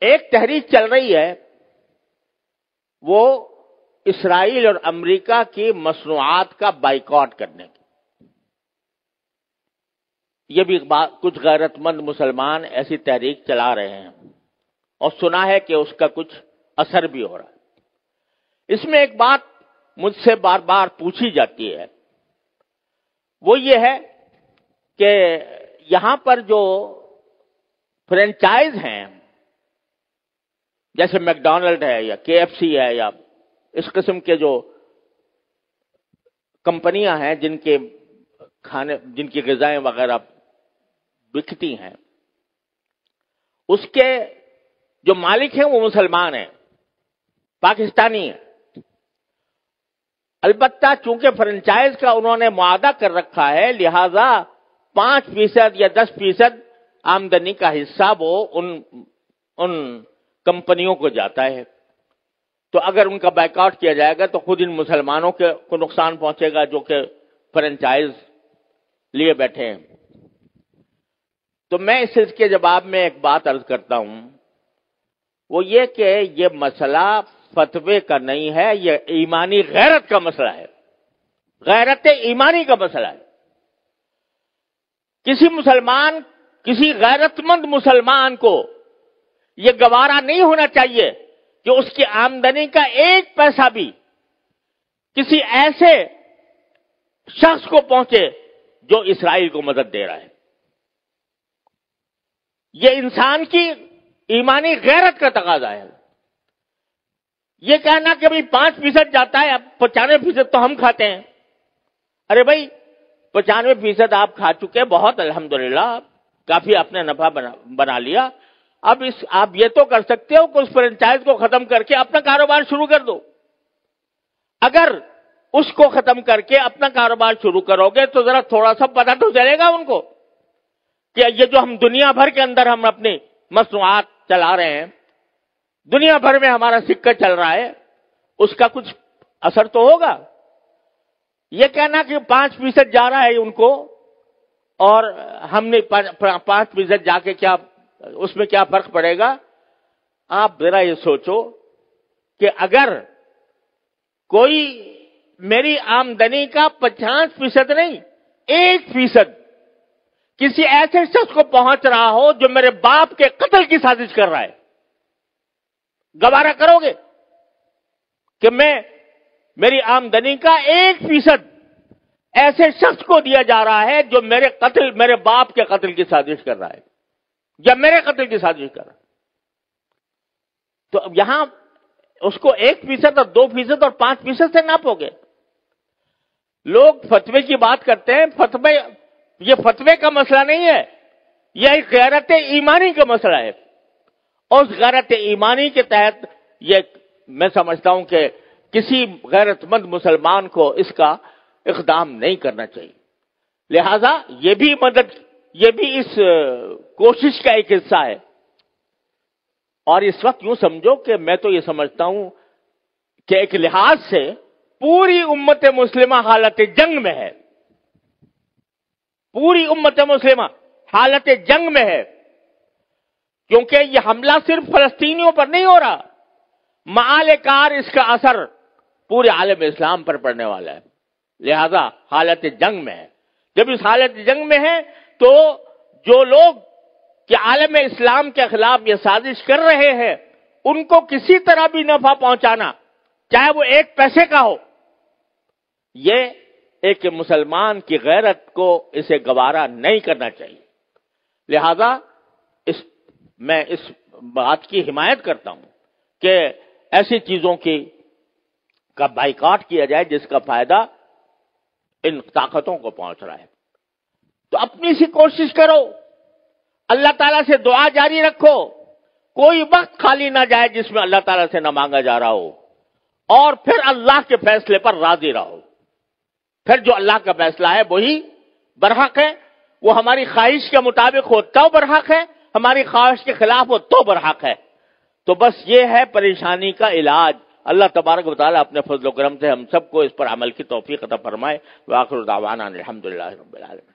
ایک تحریک چل رہی ہے وہ اسرائیل اور امریکہ کی مصنوعات کا بائیکاٹ کرنے کی. یہ بھی کچھ غیرت مند مسلمان ایسی تحریک چلا رہے ہیں اور سنا ہے کہ اس کا کچھ اثر بھی ہو رہا ہے. اس میں ایک بات مجھ سے بار بار پوچھی جاتی ہے، وہ یہ ہے کہ یہاں پر جو فرینچائز ہیں جیسے میک ڈونلڈ ہے یا کے ایف سی ہے یا اس قسم کے جو کمپنیاں ہیں جن کی غذائیں وغیرہ بکتی ہیں، اس کے جو مالک ہیں وہ مسلمان ہیں، پاکستانی ہیں. البتہ چونکہ فرنچائز کا انہوں نے معاہدہ کر رکھا ہے، لہذا 5% یا 10% آمدنی کا حصہ وہ ان کمپنیوں کو جاتا ہے. تو اگر ان کا بائیکاٹ کیا جائے گا تو خود ان مسلمانوں کو نقصان پہنچے گا جو کہ فرنچائز لیے بیٹھے ہیں. تو میں اس کے جواب میں ایک بات عرض کرتا ہوں، وہ یہ کہ یہ مسئلہ فتوے کا نہیں ہے، یہ ایمانی غیرت کا مسئلہ ہے، غیرت ایمانی کا مسئلہ ہے. کسی غیرت مند مسلمان کو یہ گوارا نہیں ہونا چاہیے کہ اس کی آمدنی کا 1 پیسہ بھی کسی ایسے شخص کو پہنچے جو اسرائیل کو مدد دے رہا ہے. یہ انسان کی ایمانی غیرت کا تقاضا ہے. یہ کہنا کہ بھئی 5% جاتا ہے، اب 95% تو ہم کھاتے ہیں. ارے بھائی 95% آپ کھا چکے، بہت الحمدللہ، کافی آپ نے نفع بنا لیا. اب آپ یہ تو کر سکتے ہو کہ اس فرنچائز کو ختم کر کے اپنا کاروبار شروع کر دو. اگر اس کو ختم کر کے اپنا کاروبار شروع کرو گے تو ذرا تھوڑا سا پتہ تو چلے گا ان کو کہ یہ جو ہم دنیا بھر کے اندر ہم اپنی مصنوعات چلا رہے ہیں، دنیا بھر میں ہمارا سکہ چل رہا ہے، اس کا کچھ اثر تو ہوگا. یہ کہنا کہ 5% جا رہا ہے ان کو اور ہم نے 5% جا کے کیا اس میں کیا فرق پڑے گا. آپ ذرا یہ سوچو کہ اگر کوئی میری آمدنی کا 50% نہیں 1% کسی ایسے شخص کو پہنچ رہا ہو جو میرے باپ کے قتل کی سازش کر رہا ہے، گوارا کرو گے کہ میری آمدنی کا 1% ایسے شخص کو دیا جا رہا ہے جو میرے باپ کے قتل کی سازش کر رہا ہے یا میرے قتل کی سازش کر رہا ہے؟ تو اب یہاں اس کو 1% اور 2% اور 5% سے ناپو گے. لوگ فتوے کی بات کرتے ہیں، یہ فتوے کا مسئلہ نہیں ہے، یہ ایک غیرت ایمانی کا مسئلہ ہے. اور اس غیرت ایمانی کے تحت یہ میں سمجھتا ہوں کہ کسی غیرت مند مسلمان کو اس کا اقدام نہیں کرنا چاہیے. لہذا یہ بھی اس کوشش کا ایک حصہ ہے. اور اس وقت یوں سمجھو کہ میں تو یہ سمجھتا ہوں کہ ایک لحاظ سے پوری امت مسلمہ حالت جنگ میں ہے، پوری امت مسلمہ حالت جنگ میں ہے، کیونکہ یہ حملہ صرف فلسطینیوں پر نہیں ہو رہا، معال کار اس کا اثر پورے عالم اسلام پر پڑنے والا ہے. لہذا حالت جنگ میں ہے. جب اس حالت جنگ میں ہے تو جو لوگ کہ عالم اسلام کے خلاف یہ سازش کر رہے ہیں ان کو کسی طرح بھی نفع پہنچانا، چاہے وہ 1 پیسے کا ہو، یہ ایک مسلمان کی غیرت کو اسے گوارا نہیں کرنا چاہیے. لہذا میں اس بات کی حمایت کرتا ہوں کہ ایسی چیزوں کا بائیکاٹ کیا جائے جس کا فائدہ ان طاقتوں کو پہنچ رہا ہے. تو اپنی سی کوشش کرو، اللہ تعالیٰ سے دعا جاری رکھو، کوئی وقت خالی نہ جائے جس میں اللہ تعالیٰ سے نہ مانگا جا رہا ہو، اور پھر اللہ کے فیصلے پر راضی رہو. پھر جو اللہ کا فیصلہ ہے وہی برحق ہے، وہ ہماری خواہش کے مطابق ہو تو برحق ہے، ہماری خواہش کے خلاف ہو تو برحق ہے. تو بس یہ ہے پریشانی کا علاج. اللہ تبارک و تعالیٰ اپنے فضل و کرم سے ہم سب کو اس پر عمل کی توفیق عطا فرمائے. وآخر دعوانا الحمدللہ رب العالمین.